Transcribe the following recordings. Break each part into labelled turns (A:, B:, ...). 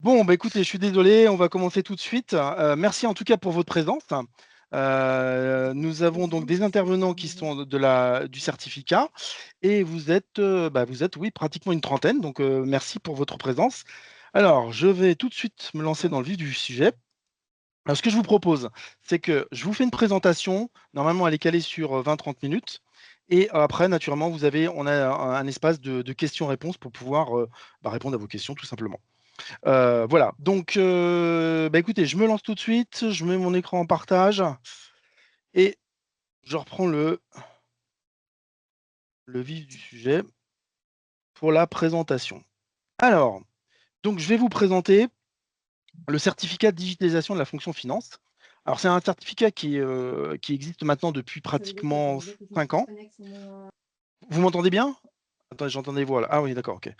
A: Bon, bah écoutez, je suis désolé, on va commencer tout de suite. Merci en tout cas pour votre présence. Nous avons donc des intervenants qui sont du certificat et vous êtes, oui, pratiquement une trentaine. Donc, merci pour votre présence. Alors, je vais tout de suite me lancer dans le vif du sujet. Alors, ce que je vous propose, c'est que je vous fais une présentation. Normalement, elle est calée sur 20-30 minutes. Et après, naturellement, on a un espace de questions-réponses pour pouvoir répondre à vos questions, tout simplement. Voilà, donc bah, écoutez, je me lance tout de suite, je mets mon écran en partage et je reprends le vif du sujet pour la présentation. Alors, donc je vais vous présenter le certificat de digitalisation de la fonction finance. Alors, c'est un certificat qui existe maintenant depuis pratiquement 5 ans. Vous m'entendez bien? Attendez, j'entends des voix là. Ah oui, d'accord, ok.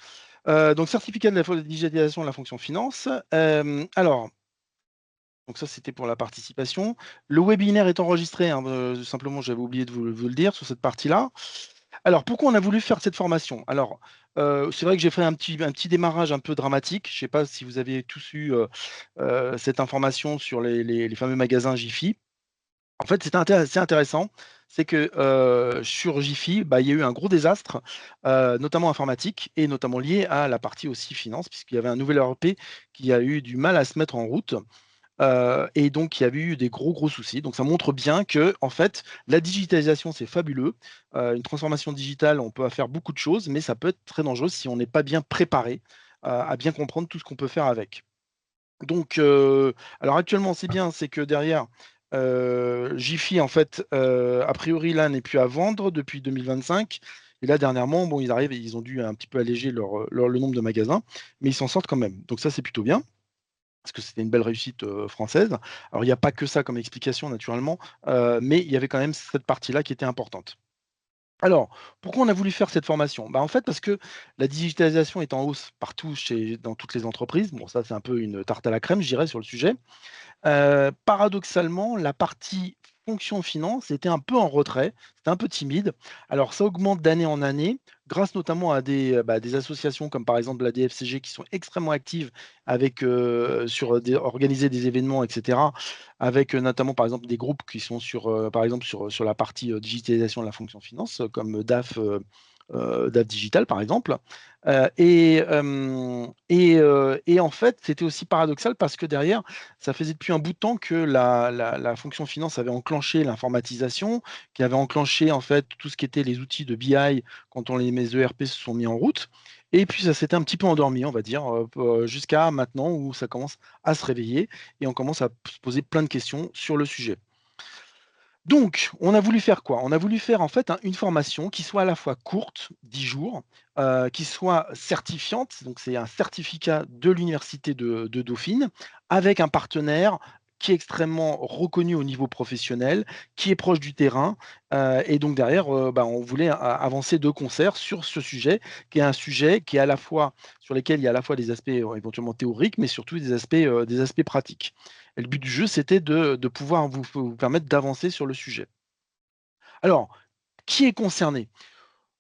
A: Donc, certificat de la digitalisation de la fonction finance. Alors, donc ça, c'était pour la participation. Le webinaire est enregistré, hein, simplement, j'avais oublié de vous le dire sur cette partie-là. Alors, pourquoi on a voulu faire cette formation? Alors, c'est vrai que j'ai fait un petit démarrage un peu dramatique. Je ne sais pas si vous avez tous eu cette information sur les fameux magasins Jiffy. En fait, c'est intéressant. C'est que sur Jiffy, bah, il y a eu un gros désastre, notamment informatique et notamment lié à la partie aussi finance, puisqu'il y avait un nouvel ERP qui a eu du mal à se mettre en route. Et donc, il y avait eu des gros, gros soucis. Donc, ça montre bien que, en fait, la digitalisation, c'est fabuleux. Une transformation digitale, on peut faire beaucoup de choses, mais ça peut être très dangereux si on n'est pas bien préparé à bien comprendre tout ce qu'on peut faire avec. Donc, alors actuellement, c'est bien, c'est que derrière, Jiffy, en fait, a priori, là, n'est plus à vendre depuis 2025. Et là, dernièrement, bon, ils arrivent et ils ont dû un petit peu alléger le nombre de magasins, mais ils s'en sortent quand même. Donc, ça, c'est plutôt bien parce que c'était une belle réussite, française. Alors il n'y a pas que ça comme explication naturellement, mais il y avait quand même cette partie-là qui était importante. Alors, pourquoi on a voulu faire cette formation? Bah, en fait, parce que la digitalisation est en hausse partout dans toutes les entreprises. Bon, ça, c'est un peu une tarte à la crème, je dirais, sur le sujet. Paradoxalement, la partie fonction finance était un peu en retrait, c'était un peu timide. Alors ça augmente d'année en année, grâce notamment à des associations comme par exemple la DFCG qui sont extrêmement actives avec, organiser des événements, et cetera. Avec, notamment par exemple des groupes qui sont par exemple sur la partie, digitalisation de la fonction finance, comme DAF Digital par exemple. Et en fait, c'était aussi paradoxal parce que derrière, ça faisait depuis un bout de temps que la fonction finance avait enclenché l'informatisation, qui avait enclenché en fait tout ce qui était les outils de BI quand les ERP se sont mis en route. Et puis ça s'était un petit peu endormi, on va dire, jusqu'à maintenant où ça commence à se réveiller et on commence à se poser plein de questions sur le sujet. Donc, on a voulu faire quoi? On a voulu faire en fait une formation qui soit à la fois courte, 10 jours, qui soit certifiante, donc c'est un certificat de l'université de Dauphine, avec un partenaire qui est extrêmement reconnu au niveau professionnel, qui est proche du terrain, et donc derrière, on voulait avancer de concert sur ce sujet, qui est un sujet qui est à la fois sur lesquels il y a à la fois des aspects, éventuellement théoriques, mais surtout des aspects pratiques. Et le but du jeu, c'était de pouvoir vous permettre d'avancer sur le sujet. Alors, qui est concerné?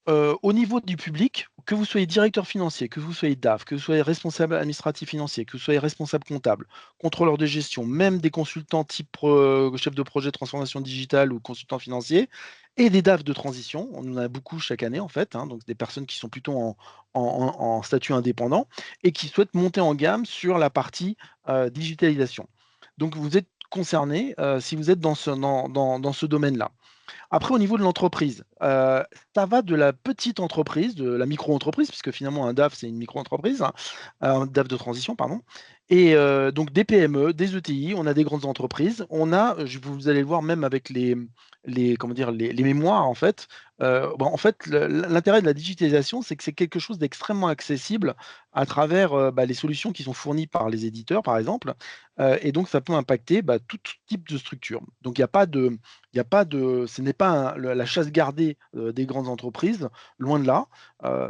A: Au niveau du public, que vous soyez directeur financier, que vous soyez DAF, que vous soyez responsable administratif financier, que vous soyez responsable comptable, contrôleur de gestion, même des consultants type chef de projet transformation digitale ou consultant financier, et des DAF de transition. On en a beaucoup chaque année, en fait, hein, donc des personnes qui sont plutôt en statut indépendant et qui souhaitent monter en gamme sur la partie digitalisation. Donc, vous êtes concerné si vous êtes dans ce domaine-là. Après, au niveau de l'entreprise, ça va de la petite entreprise, de la micro-entreprise, puisque finalement un DAF, c'est une micro-entreprise, hein, un DAF de transition, pardon. Et donc des PME, des ETI, on a des grandes entreprises, on a, vous allez le voir même avec comment dire, les mémoires, en fait. En fait, l'intérêt de la digitalisation, c'est que c'est quelque chose d'extrêmement accessible à travers les solutions qui sont fournies par les éditeurs, par exemple. Et donc, ça peut impacter tout type de structure. Donc, ce n'est pas la chasse gardée des grandes entreprises, loin de là.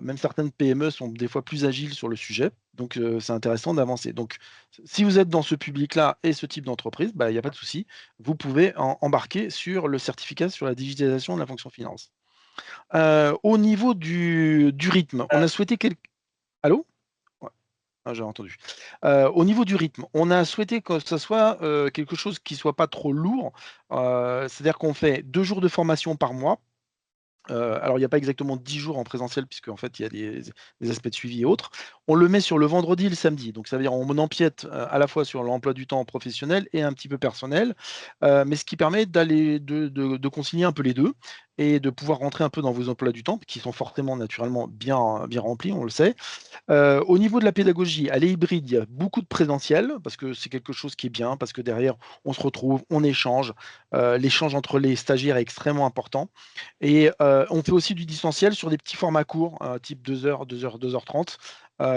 A: Même certaines PME sont des fois plus agiles sur le sujet, donc c'est intéressant d'avancer. Donc, si vous êtes dans ce public-là et ce type d'entreprise, il n'y a pas de souci, vous pouvez embarquer sur le certificat sur la digitalisation de la fonction finance. Au niveau du rythme, on a souhaité quel... Allô? Ouais. Ah, j'ai entendu. Au niveau du rythme, on a souhaité que ça soit, quelque chose qui soit pas trop lourd, c'est-à-dire qu'on fait 2 jours de formation par mois. Alors il n'y a pas exactement 10 jours en présentiel puisqu'en fait il y a des aspects de suivi et autres. On le met sur le vendredi et le samedi, donc ça veut dire on empiète, à la fois sur l'emploi du temps professionnel et un petit peu personnel, mais ce qui permet d'aller de concilier un peu les 2 et de pouvoir rentrer un peu dans vos emplois du temps qui sont forcément naturellement bien remplis, on le sait. Au niveau de la pédagogie, elle est hybride. Il y a beaucoup de présentiel parce que c'est quelque chose qui est bien, parce que derrière, on se retrouve, on échange. L'échange entre les stagiaires est extrêmement important et on fait aussi du distanciel sur des petits formats courts, type 2 heures, 2 heures, 2h30,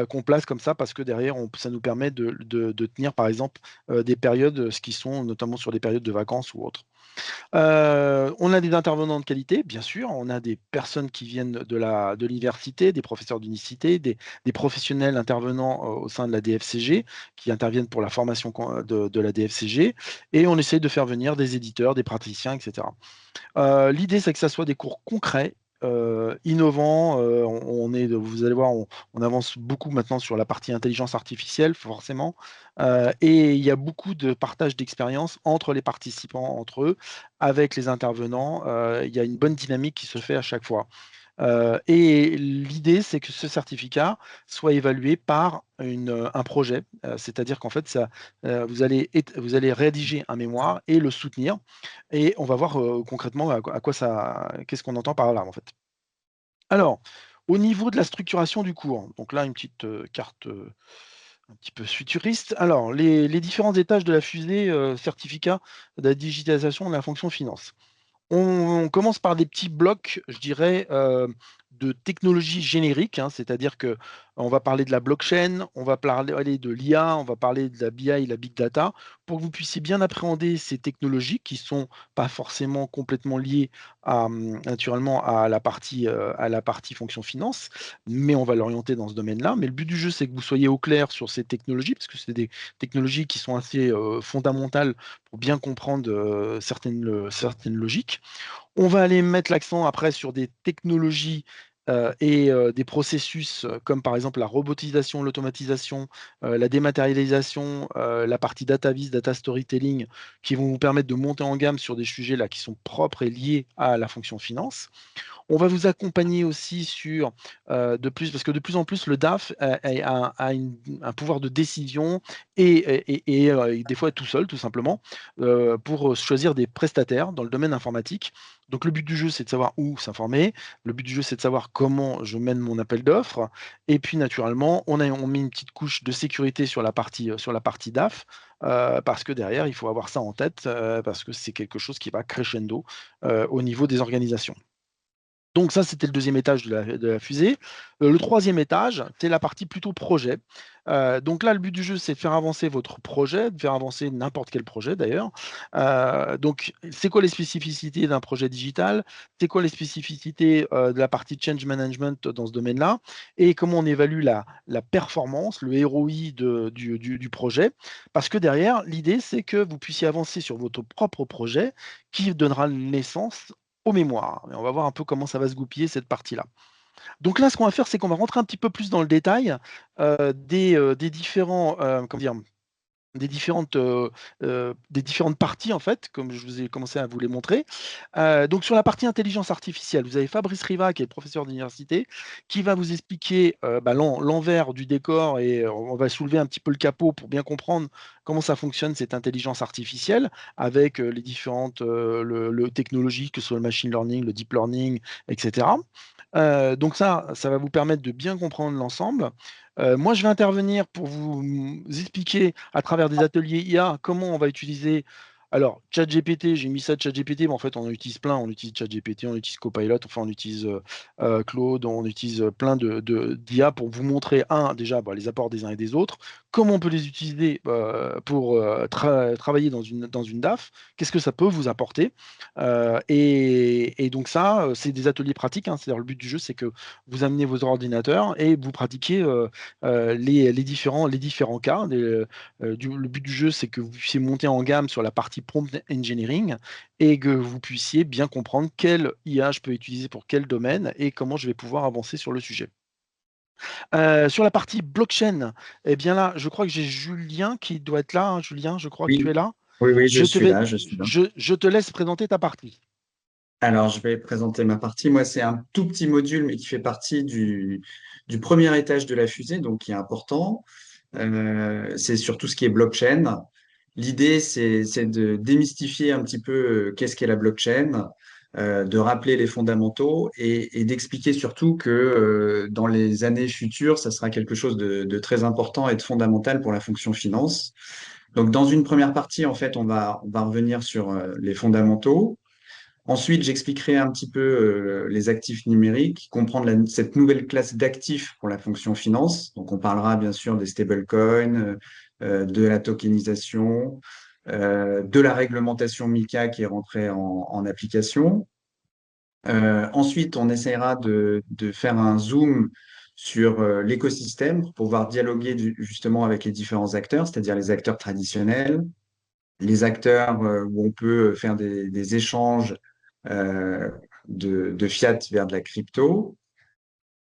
A: qu'on place comme ça parce que derrière ça nous permet de tenir par exemple, des périodes, ce qui sont notamment sur des périodes de vacances ou autres. On a des intervenants de qualité, bien sûr. On a des personnes qui viennent de l'université, des professeurs d'unicité, des professionnels intervenant, au sein de la DFCG, qui interviennent pour la formation de la DFCG et on essaye de faire venir des éditeurs, des praticiens et cetera. L'idée, c'est que ça soit des cours concrets, innovants, vous allez voir, on avance beaucoup maintenant sur la partie intelligence artificielle, forcément, et il y a beaucoup de partage d'expériences entre les participants, entre eux, avec les intervenants, il y a une bonne dynamique qui se fait à chaque fois. Et l'idée, c'est que ce certificat soit évalué par un projet, c'est-à-dire qu'en fait, vous allez rédiger un mémoire et le soutenir et on va voir, concrètement à quoi ça qu'est-ce qu'on entend par là, en fait. Alors, au niveau de la structuration du cours, donc là, une petite, carte, un petit peu futuriste. Alors, les différents étages de la fusée, certificat de la digitalisation de la fonction finance. On commence par des petits blocs, je dirais, de technologies génériques, hein. C'est-à-dire que on va parler de la blockchain, on va parler de l'IA, on va parler de la BI, la big data, pour que vous puissiez bien appréhender ces technologies qui sont pas forcément complètement liées naturellement à la partie fonction finance, mais on va l'orienter dans ce domaine-là. Mais le but du jeu, c'est que vous soyez au clair sur ces technologies, parce que c'est des technologies qui sont assez, fondamentales pour bien comprendre, certaines logiques. On va aller mettre l'accent après sur des technologies, et des processus, comme par exemple la robotisation, l'automatisation, la dématérialisation, la partie data vis, data storytelling, qui vont vous permettre de monter en gamme sur des sujets là qui sont propres et liés à la fonction finance. On va vous accompagner aussi sur, parce que de plus en plus le DAF a un pouvoir de décision et des fois tout seul tout simplement, pour choisir des prestataires dans le domaine informatique. Donc le but du jeu, c'est de savoir où s'informer. Le but du jeu, c'est de savoir comment je mène mon appel d'offres et puis naturellement, on met une petite couche de sécurité sur la partie DAF, parce que derrière, il faut avoir ça en tête, parce que c'est quelque chose qui va crescendo, au niveau des organisations. Donc ça, c'était le deuxième étage de la fusée. Le troisième étage, c'est la partie plutôt projet. Donc là, le but du jeu, c'est de faire avancer votre projet, de faire avancer n'importe quel projet d'ailleurs. Donc c'est quoi les spécificités d'un projet digital? C'est quoi les spécificités, de la partie change management dans ce domaine-là? Et comment on évalue la performance, le ROI du projet? Parce que derrière, l'idée, c'est que vous puissiez avancer sur votre propre projet qui donnera naissance aux mémoires et on va voir un peu comment ça va se goupiller cette partie-là. Donc là, ce qu'on va faire, c'est qu'on va rentrer un petit peu plus dans le détail, des différents, comment dire? Des différentes parties en fait, comme je vous ai commencé à vous les montrer. Donc sur la partie intelligence artificielle, vous avez Fabrice Riva qui est professeur d'université, qui va vous expliquer, bah, l'envers du décor et on va soulever un petit peu le capot pour bien comprendre comment ça fonctionne cette intelligence artificielle avec, les différentes, le technologies que ce soit le machine learning, le deep learning et cetera. Donc ça va vous permettre de bien comprendre l'ensemble. Moi, je vais intervenir pour vous, expliquer à travers des ateliers IA comment on va utiliser alors ChatGPT, j'ai mis ça ChatGPT, mais en fait, on en utilise plein. On utilise ChatGPT, on utilise Copilot, enfin on utilise, Claude, on utilise, plein d'IA pour vous montrer, déjà, bah, les apports des uns et des autres, comment on peut les utiliser, pour, travailler dans une DAF, qu'est-ce que ça peut vous apporter? Et donc ça, c'est des ateliers pratiques, hein. C'est-à-dire le but du jeu, c'est que vous amenez vos ordinateurs et vous pratiquez, les différents cas. Le but du jeu, c'est que vous puissiez monter en gamme sur la partie prompt engineering et que vous puissiez bien comprendre quelle IA je peux utiliser pour quel domaine et comment je vais pouvoir avancer sur le sujet. Sur la partie blockchain, eh bien là, je crois que j'ai Julien qui doit être là, hein. Julien, je crois que tu
B: Oui,
A: es là.
B: oui, oui, je
A: Je te
B: suis
A: vais,
B: là, je suis là.
A: je te laisse présenter ta partie.
B: Alors, je vais présenter ma partie. Moi, c'est un tout petit module, mais qui fait partie du premier étage de la fusée, donc qui est important. C'est sur tout ce qui est blockchain. L'idée, c'est de démystifier un petit peu qu'est-ce qu'est la blockchain, de rappeler les fondamentaux et d'expliquer surtout que dans les années futures, ça sera quelque chose de très important et de fondamental pour la fonction finance. Donc, dans une première partie, en fait, on va revenir sur les fondamentaux. Ensuite, j'expliquerai un petit peu les actifs numériques, comprendre cette nouvelle classe d'actifs pour la fonction finance. Donc, on parlera bien sûr des stablecoins, de la tokenisation, de la réglementation MiCA qui est rentrée en application. Ensuite, on essaiera de faire un zoom sur l'écosystème pour pouvoir dialoguer justement avec les différents acteurs, c'est-à-dire les acteurs traditionnels, les acteurs où on peut faire des échanges euh, de fiat vers de la crypto.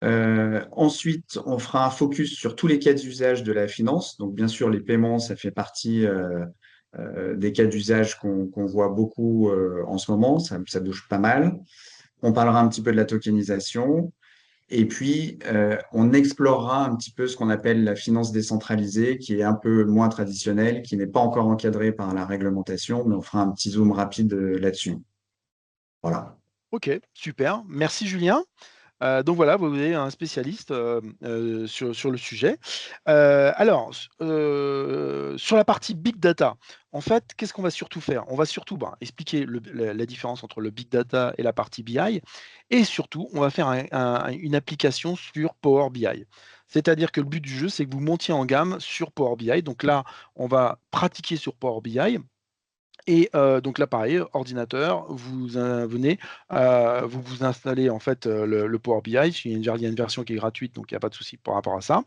B: Ensuite, on fera un focus sur tous les cas d'usage de la finance. Donc, bien sûr, les paiements, ça fait partie des cas d'usage qu'on voit beaucoup en ce moment. Ça bouge pas mal. On parlera un petit peu de la tokenisation. Et puis, on explorera un petit peu ce qu'on appelle la finance décentralisée, qui est un peu moins traditionnelle, qui n'est pas encore encadrée par la réglementation, mais on fera un petit zoom rapide là-dessus. Voilà.
A: Ok, super. Merci Julien. Donc voilà, vous avez un spécialiste sur le sujet. Sur la partie big data, en fait, qu'est-ce qu'on va surtout faire? On va surtout expliquer la différence entre le big data et la partie BI, et surtout, on va faire une application sur Power BI. C'est-à-dire que le but du jeu, c'est que vous montiez en gamme sur Power BI. Donc là, on va pratiquer sur Power BI. Et donc là, pareil, ordinateur, venez, vous vous installez en fait le Power BI. Il y a une version qui est gratuite, donc il n'y a pas de souci par rapport à ça.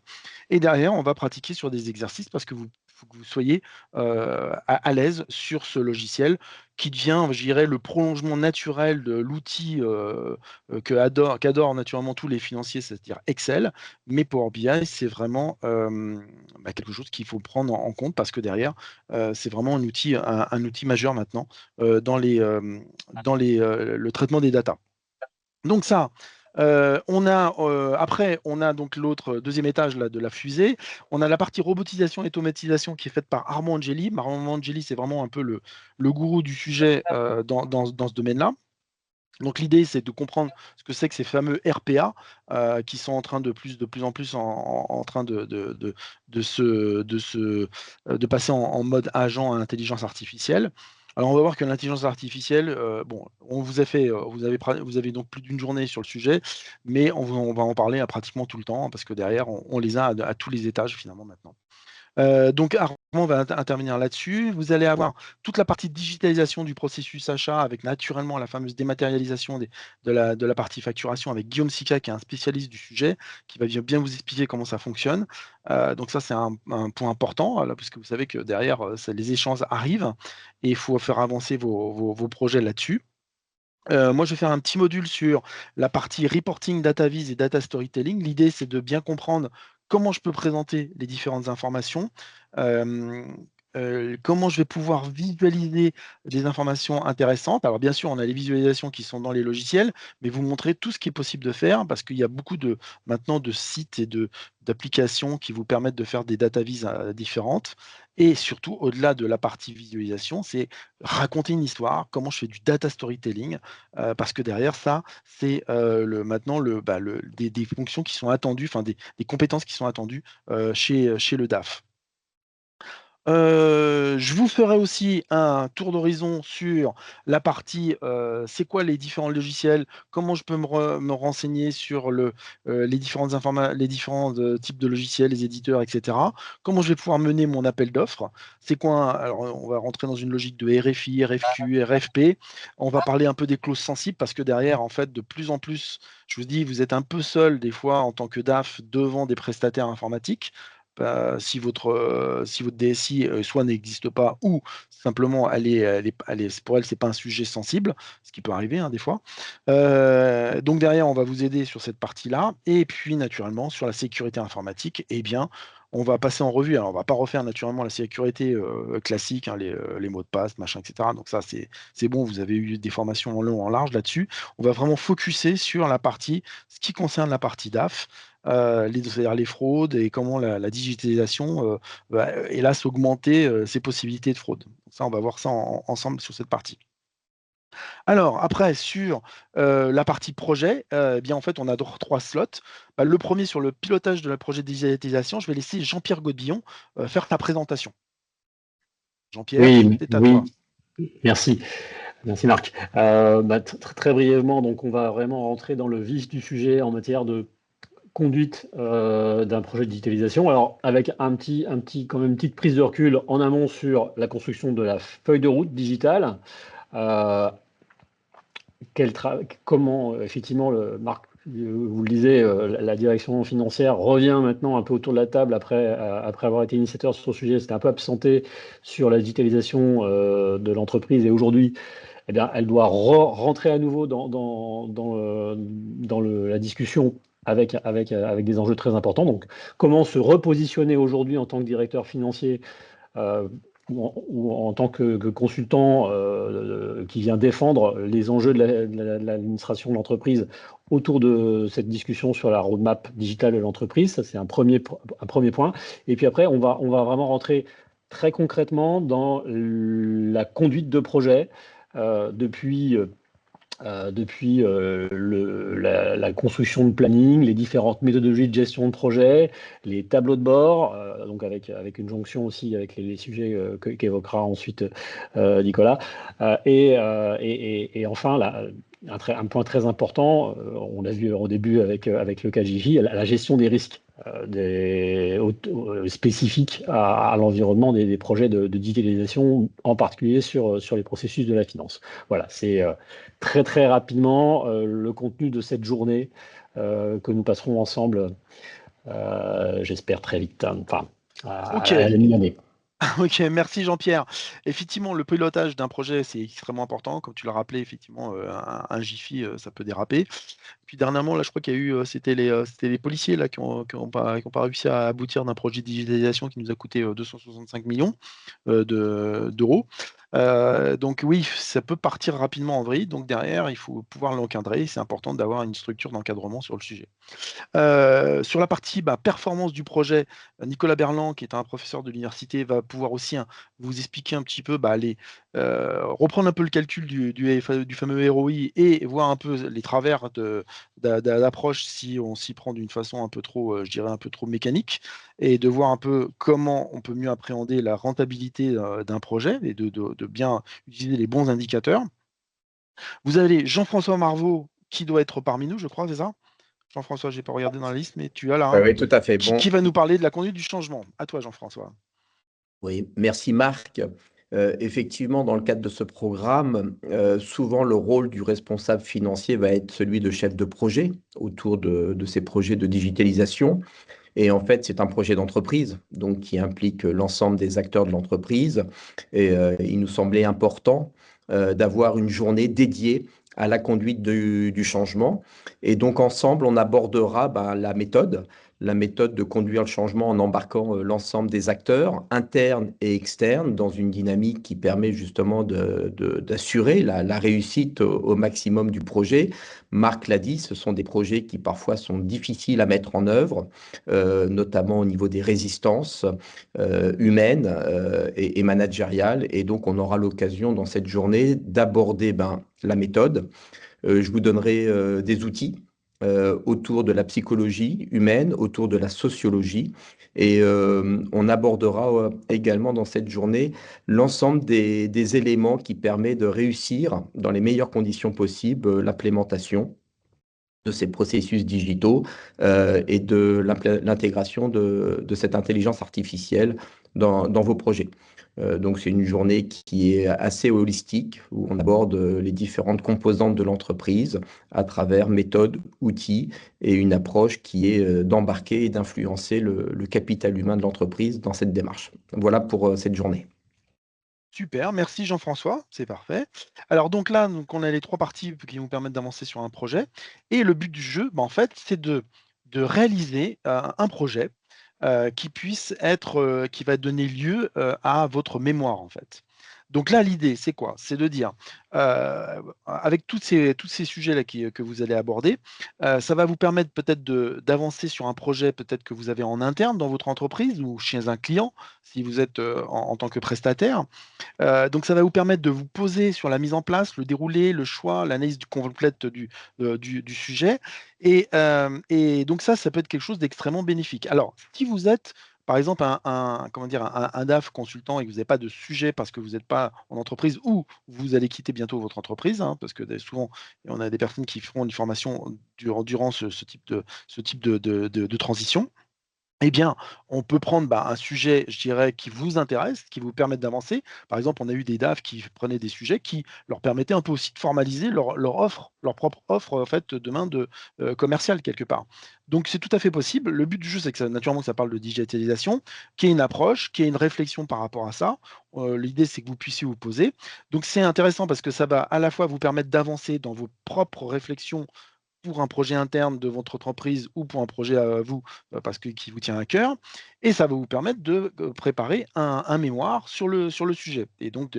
A: Et derrière, on va pratiquer sur des exercices parce que vous faut que vous soyez à l'aise sur ce logiciel qui devient, je dirais, le prolongement naturel de l'outil qu'adorent naturellement tous les financiers, c'est-à-dire Excel. Mais Power BI, c'est vraiment quelque chose qu'il faut prendre en compte parce que derrière, c'est vraiment un outil majeur maintenant dans le traitement des datas. Donc ça, après, on a donc l'autre deuxième étage là, de la fusée. On a la partie robotisation et automatisation qui est faite par Armand Angeli. Armand Angeli, c'est vraiment un peu le gourou du sujet dans ce domaine-là. Donc l'idée, c'est de comprendre ce que c'est que ces fameux RPA qui sont en train de plus en plus en train de passer en mode agent à intelligence artificielle. Alors on va voir que l'intelligence artificielle, bon, on vous a fait, vous avez donc plus d'une journée sur le sujet, mais on va en parler à pratiquement tout le temps parce que derrière, on les a à tous les étages finalement maintenant. Donc Armand va intervenir là-dessus. Vous allez avoir toute la partie digitalisation du processus achat avec naturellement la fameuse dématérialisation de la partie facturation avec Guillaume Sica qui est un spécialiste du sujet qui va bien vous expliquer comment ça fonctionne. Donc ça c'est un point important là, parce que vous savez que derrière les échanges arrivent et il faut faire avancer vos projets là-dessus. Moi, je vais faire un petit module sur la partie reporting, data viz et data storytelling. L'idée, c'est de bien comprendre comment je peux présenter les différentes informations, euh, comment je vais pouvoir visualiser des informations intéressantes. Alors, bien sûr, on a les visualisations qui sont dans les logiciels, mais vous montrer tout ce qui est possible de faire parce qu'il y a beaucoup maintenant de sites et d'applications qui vous permettent de faire des data viz différentes. Et surtout, au-delà de la partie visualisation, c'est raconter une histoire, comment je fais du data storytelling, parce que derrière ça, c'est maintenant des fonctions qui sont attendues, enfin des compétences qui sont attendues chez le DAF. Je vous ferai aussi un tour d'horizon sur la partie, c'est quoi les différents logiciels, comment je peux me renseigner sur les différents types de logiciels, les éditeurs, etc. Comment je vais pouvoir mener mon appel d'offres. C'est quoi? Alors, on va rentrer dans une logique de RFI, RFQ, RFP. On va parler un peu des clauses sensibles parce que derrière, en fait, de plus en plus, je vous dis, vous êtes un peu seul des fois en tant que DAF devant des prestataires informatiques si votre DSI soit n'existe pas ou simplement pour elle, c'est pas un sujet sensible, ce qui peut arriver hein, des fois. Donc derrière, on va vous aider sur cette partie-là. Et puis naturellement, sur la sécurité informatique, eh bien, on va passer en revue. Alors, on va pas refaire naturellement la sécurité classique, hein, les mots de passe, machin, etc. Donc ça, c'est bon, vous avez eu des formations en long, en large là-dessus. On va vraiment focuser sur ce qui concerne la partie DAF, c'est-à-dire les fraudes et comment la digitalisation va, hélas, augmenter ces possibilités de fraude. Donc ça, on va voir ça ensemble sur cette partie. Alors après sur, la partie projet, eh bien, en fait, on a 3 slots. Bah, le premier sur le pilotage de la projet de digitalisation, je vais laisser Jean-Pierre Godbillon, faire ta présentation. Jean-Pierre,
C: Oui,
A: c'est à toi.
C: oui, merci. Merci Marc. Très brièvement, donc on va vraiment rentrer dans le vif du sujet en matière de conduite d'un projet de digitalisation. Alors avec quand même une petite prise de recul en amont sur la construction de la feuille de route digitale. Euh, Comment effectivement, Marc, vous le disiez, la direction financière revient maintenant un peu autour de la table après avoir été initiateur sur ce sujet. C'était un peu absenté sur la digitalisation de l'entreprise et aujourd'hui, eh bien, elle doit rentrer à nouveau dans la discussion avec des enjeux très importants. Donc, comment se repositionner aujourd'hui en tant que directeur financier euh, ou en tant que consultant qui vient défendre les enjeux de l'administration de l'entreprise autour de cette discussion sur la roadmap digitale de l'entreprise. Ça, c'est un premier point. Et puis après, on va vraiment rentrer très concrètement dans la conduite de projet depuis la construction de planning, les différentes méthodologies de gestion de projet, les tableaux de bord, donc avec une jonction aussi avec les sujets qu'évoquera ensuite Nicolas. Et enfin, un point très important, on l'a vu au début avec le KGJ, la gestion des risques spécifiques à l'environnement des projets de digitalisation, en particulier sur les processus de la finance. Voilà, c'est très très rapidement le contenu de cette journée que nous passerons ensemble, j'espère très vite, hein, enfin
A: OK.
C: à la mi-année.
A: OK, merci Jean-Pierre. Effectivement, le pilotage d'un projet, c'est extrêmement important. Comme tu l'as rappelé, effectivement, un Jiffy, ça peut déraper. Puis dernièrement, là, je crois qu'il y a eu, c'était les policiers là qui ont pas réussi à aboutir d'un projet de digitalisation qui nous a coûté, 265 millions d'euros. Donc oui, ça peut partir rapidement en vrille. Donc derrière, il faut pouvoir l'encadrer. C'est important d'avoir une structure d'encadrement sur le sujet. Sur la partie, performance du projet, Nicolas Berland, qui est un professeur de l'université, va pouvoir aussi, hein, vous expliquer un petit peu, reprendre un peu le calcul du fameux ROI et voir un peu les travers d'approche si on s'y prend d'une façon un peu trop, je dirais un peu trop mécanique et de voir un peu comment on peut mieux appréhender la rentabilité, d'un projet et de bien utiliser les bons indicateurs. Vous avez Jean-François Marveau qui doit être parmi nous, je crois, c'est ça? Jean-François, j'ai pas regardé dans la liste, mais tu as là,
D: Oui,
A: hein,
D: oui, tout à fait.
A: qui
D: Bon,
A: va nous parler de la conduite du changement. À toi, Jean-François.
D: oui, merci Marc. Effectivement, dans le cadre de ce programme, souvent le rôle du responsable financier va être celui de chef de projet autour de ces projets de digitalisation. Et en fait, c'est un projet d'entreprise, donc qui implique l'ensemble des acteurs de l'entreprise. Et il nous semblait important d'avoir une journée dédiée à la conduite du changement. Et donc ensemble, on abordera la méthode de conduire le changement en embarquant l'ensemble des acteurs, internes et externes, dans une dynamique qui permet justement d'assurer la réussite au maximum du projet. Marc l'a dit, ce sont des projets qui parfois sont difficiles à mettre en œuvre, notamment au niveau des résistances humaines et managériales. Et donc, on aura l'occasion dans cette journée d'aborder la méthode. Je vous donnerai des outils autour de la psychologie humaine, autour de la sociologie. Et on abordera également dans cette journée l'ensemble des éléments qui permettent de réussir dans les meilleures conditions possibles l'implémentation de ces processus digitaux et de l'intégration de cette intelligence artificielle dans vos projets. Donc, c'est une journée qui est assez holistique, où on aborde les différentes composantes de l'entreprise à travers méthodes, outils et une approche qui est d'embarquer et d'influencer le capital humain de l'entreprise dans cette démarche. Voilà pour cette journée.
A: Super, merci Jean-François, c'est parfait. Alors donc là, donc on a les 3 parties qui vous permettent d'avancer sur un projet et le but du jeu, en fait, c'est de réaliser, un projet, qui puisse être, qui va donner lieu, à votre mémoire, en fait. Donc là, l'idée, c'est quoi? C'est de dire, avec tous ces sujets-là que vous allez aborder, ça va vous permettre peut-être d'avancer sur un projet peut-être que vous avez en interne dans votre entreprise ou chez un client, si vous êtes, en tant que prestataire. Donc ça va vous permettre de vous poser sur la mise en place, le déroulé, le choix, l'analyse complète du sujet et donc ça peut être quelque chose d'extrêmement bénéfique. Alors, si vous êtes, par exemple, comment dire? Un DAF consultant et que vous n'avez pas de sujet parce que vous n'êtes pas en entreprise ou vous allez quitter bientôt votre entreprise, hein, parce que souvent, on a des personnes qui feront une formation durant ce type de transition. Eh bien, on peut prendre, un sujet, je dirais, qui vous intéresse, qui vous permette d'avancer. Par exemple, on a eu des DAF qui prenaient des sujets qui leur permettaient un peu aussi de formaliser leur offre, leur propre offre, en fait, demain commerciale quelque part. Donc c'est tout à fait possible. Le but du jeu, c'est que ça naturellement, que ça parle de digitalisation, qu'il y ait une approche, qu'il y ait une réflexion par rapport à ça. L'idée, c'est que vous puissiez vous poser. Donc c'est intéressant parce que ça va à la fois vous permettre d'avancer dans vos propres réflexions pour un projet interne de votre entreprise ou pour un projet à vous, parce que qui vous tient à cœur et ça va vous permettre de, préparer un mémoire sur le sujet et donc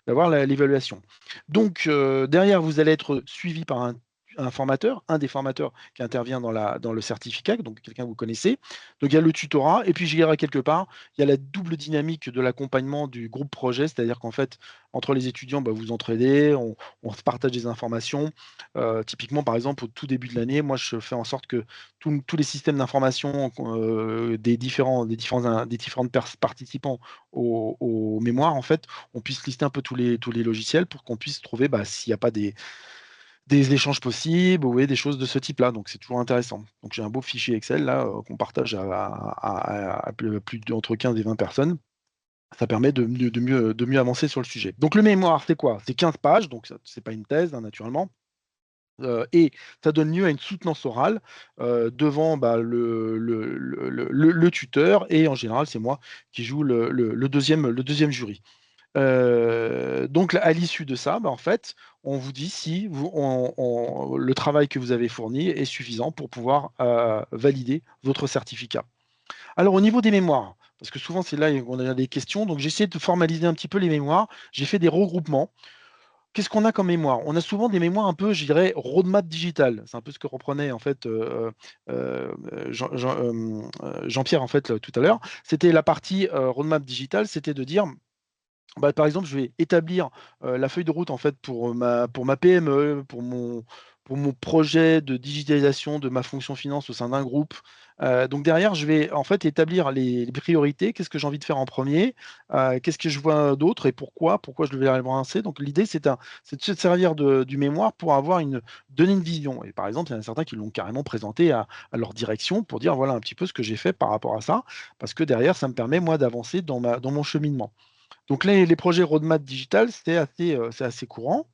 A: d'avoir l'évaluation. Donc derrière, vous allez être suivi par un formateur, un des formateurs qui intervient dans le certificat, donc quelqu'un que vous connaissez. Donc il y a le tutorat et puis je dirais quelque part, il y a la double dynamique de l'accompagnement du groupe projet, c'est-à-dire qu'en fait, entre les étudiants, vous entraidez, on se partage des informations. Typiquement, par exemple, au tout début de l'année, moi, je fais en sorte que tous les systèmes d'information des différentes participants au mémoire, en fait, on puisse lister un peu tous les logiciels pour qu'on puisse trouver s'il n'y a pas des échanges possibles ou des choses de ce type-là. Donc, c'est toujours intéressant. Donc, j'ai un beau fichier Excel là qu'on partage à entre 15 et 20 personnes. Ça permet de mieux avancer sur le sujet. Donc, le mémoire, c'est quoi? C'est 15 pages, donc ce n'est pas une thèse, hein, naturellement. Et ça donne lieu à une soutenance orale, devant, le tuteur et en général, c'est moi qui joue le 2e jury. Donc à l'issue de ça, en fait, on vous dit si le travail que vous avez fourni est suffisant pour pouvoir, valider votre certificat. Alors au niveau des mémoires, parce que souvent c'est là qu'on a des questions, donc j'ai essayé de formaliser un petit peu les mémoires. J'ai fait des regroupements. Qu'est-ce qu'on a comme mémoire? On a souvent des mémoires un peu, je dirais, roadmap digital. C'est un peu ce que reprenait en fait, Jean-Pierre en fait, tout à l'heure. C'était la partie, roadmap digital, c'était de dire, par exemple, je vais établir, la feuille de route en fait pour ma PME, pour mon projet de digitalisation de ma fonction finance au sein d'un groupe. Donc derrière, je vais en fait établir les priorités. Qu'est-ce que j'ai envie de faire en premier, qu'est-ce que je vois d'autre et pourquoi je devais avancer. Donc l'idée, c'est de se servir du mémoire pour donner une vision et par exemple, il y en a certains qui l'ont carrément présenté à leur direction pour dire: «Voilà un petit peu ce que j'ai fait par rapport à ça». Parce que derrière, ça me permet moi d'avancer dans mon cheminement. Donc les projets roadmap digital, c'est assez courant.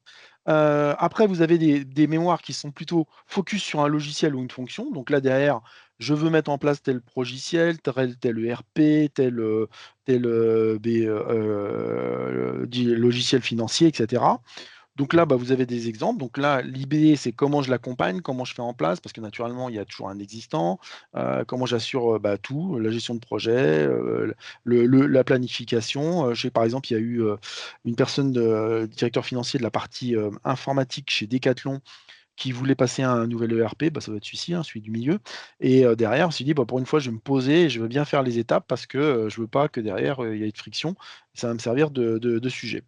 A: Après vous avez des mémoires qui sont plutôt focus sur un logiciel ou une fonction. Donc là derrière, je veux mettre en place tel logiciel, tel ERP, logiciel financier et cetera. Donc là, vous avez des exemples. Donc là, l'idée, c'est comment je l'accompagne, comment je fais en place, parce que naturellement, il y a toujours un existant, comment j'assure tout, la gestion de projet, la planification. Je sais, par exemple, il y a eu une personne, directeur financier de la partie informatique chez Decathlon, qui voulait passer à un nouvel ERP, ça doit être celui-ci, hein, celui du milieu. Et derrière, je me suis dit, pour une fois, je vais me poser et je veux bien faire les étapes parce que je veux pas que derrière, il y ait de friction. Ça va me servir de sujet.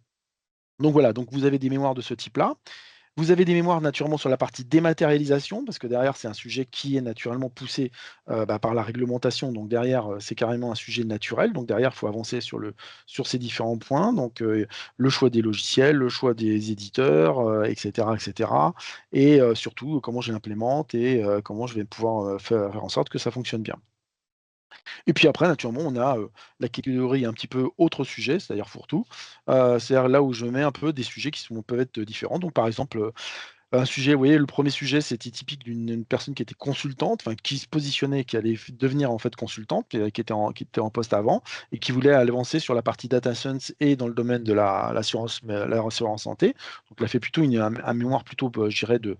A: Donc voilà, donc vous avez des mémoires de ce type-là. Vous avez des mémoires naturellement sur la partie dématérialisation, parce que derrière, c'est un sujet qui est naturellement poussé par la réglementation. Donc derrière, c'est carrément un sujet naturel. Donc derrière, il faut avancer sur ces différents points. Donc le choix des logiciels, le choix des éditeurs, etc., etc. Et surtout, comment je l'implémente et comment je vais pouvoir faire en sorte que ça fonctionne bien. Et puis après, naturellement, on a la catégorie un petit peu autre sujet, c'est-à-dire fourre-tout. C'est-à-dire là où je mets un peu des sujets peuvent être différents. Donc, par exemple, un sujet, vous voyez, le premier sujet, c'était typique d'une personne qui était consultante, enfin qui se positionnait, qui allait devenir en fait consultante, qui était en poste avant et qui voulait avancer sur la partie data science et dans le domaine de l'assurance santé. Donc, elle a fait plutôt un mémoire plutôt, je dirais, de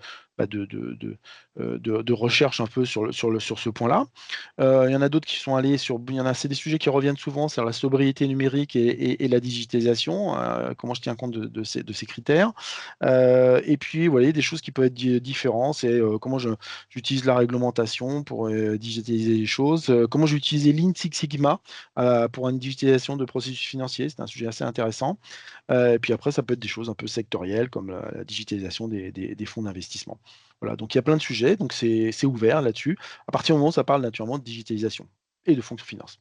A: recherche un peu sur ce point-là. Il y en a d'autres qui sont allés c'est des sujets qui reviennent souvent, c'est la sobriété numérique et la digitalisation, comment je tiens compte de ces critères. Et puis, vous voyez, des choses qui peuvent être différentes, c'est comment j'utilise la réglementation pour digitaliser les choses, comment j'ai utilisé Lean Six Sigma pour une digitalisation de processus financiers, c'est un sujet assez intéressant. Et puis après, ça peut être des choses un peu sectorielles, comme la digitalisation des fonds d'investissement. Voilà, donc il y a plein de sujets, donc c'est ouvert là-dessus, à partir du moment où ça parle naturellement de digitalisation et de fonction finance.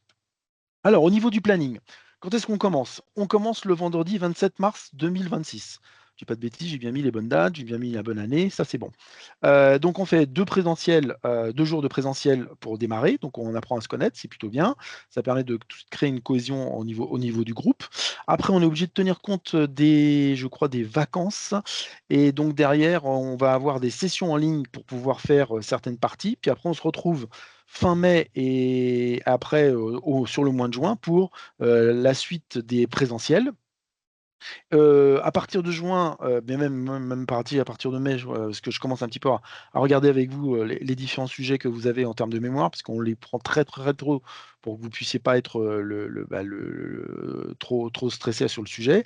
A: Alors, au niveau du planning, quand est-ce qu'on commence? On commence le vendredi 27 mars 2026. Je dis pas de bêtises, j'ai bien mis les bonnes dates, j'ai bien mis la bonne année, ça c'est bon. Donc on fait 2 présentiels, 2 jours de présentiel pour démarrer, donc on apprend à se connaître, c'est plutôt bien. Ça permet de créer une cohésion au niveau du groupe. Après, on est obligé de tenir compte je crois, des vacances et donc derrière, on va avoir des sessions en ligne pour pouvoir faire, certaines parties. Puis après, on se retrouve fin mai et après, sur le mois de juin pour, la suite des présentiels. À partir de juin, mais même à partir de mai, parce que je commence un petit peu à regarder avec vous, les différents sujets que vous avez en termes de mémoire, parce qu'on les prend très, très tôt pour que vous puissiez pas être, trop stressé sur le sujet.